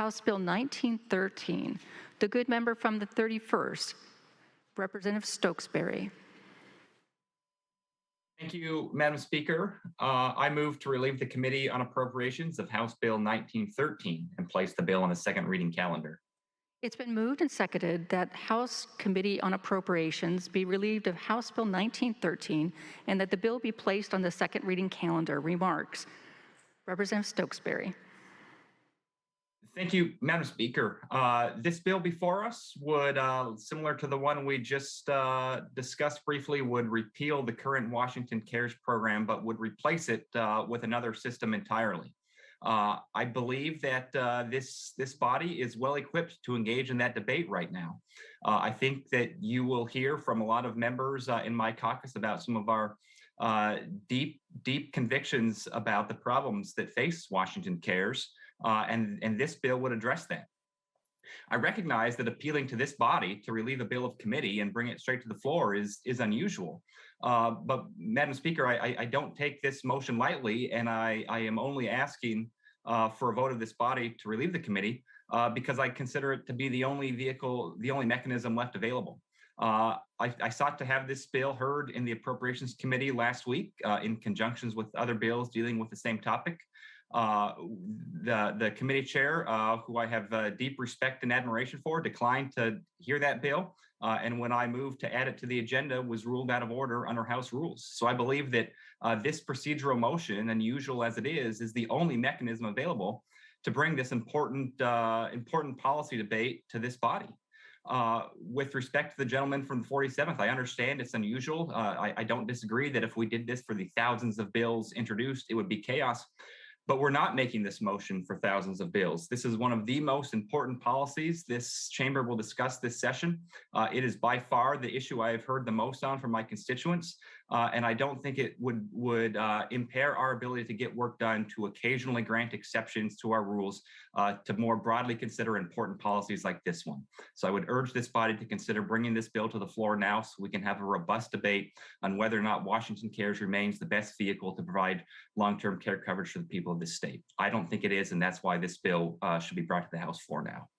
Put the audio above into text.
House Bill 1913. The good member from the 31st, Representative Stokesbary. Thank you, Madam Speaker. I move to relieve the Committee on Appropriations of House Bill 1913 and place the bill on the second reading calendar. It's been moved and seconded that House Committee on Appropriations be relieved of House Bill 1913 and that the bill be placed on the second reading calendar. Remarks. Representative Stokesbary. Thank you, Madam Speaker. This bill before us would, similar to the one we just discussed briefly, would repeal the current Washington Cares program, but would replace it with another system entirely. I believe that this body is well equipped to engage in that debate right now. I think that you will hear from a lot of members in my caucus about some of our deep convictions about the problems that face Washington Cares, and this bill would address that. I recognize that appealing to this body to relieve a bill of committee and bring it straight to the floor is unusual. But Madam Speaker, I don't take this motion lightly, and I am only asking for a vote of this body to relieve the committee because I consider it to be the only mechanism left available. I sought to have this bill heard in the Appropriations Committee last week in conjunction with other bills dealing with the same topic. The committee chair, who I have deep respect and admiration for, declined to hear that bill. And when I moved to add it to the agenda, was ruled out of order under House rules. So I believe that this procedural motion, unusual as it is the only mechanism available to bring this important policy debate to this body. With respect to the gentleman from the 47th, I understand it's unusual. I don't disagree that if we did this for the thousands of bills introduced, it would be chaos. But we're not making this motion for thousands of bills. This is one of the most important policies this chamber will discuss this session. It is by far the issue I have heard the most on from my constituents, and I don't think it would impair our ability to get work done, to occasionally grant exceptions to our rules, to more broadly consider important policies like this one. So I would urge this body to consider bringing this bill to the floor now so we can have a robust debate on whether or not Washington Cares remains the best vehicle to provide long-term care coverage for the people of this state. I don't think it is, and that's why this bill should be brought to the House floor now.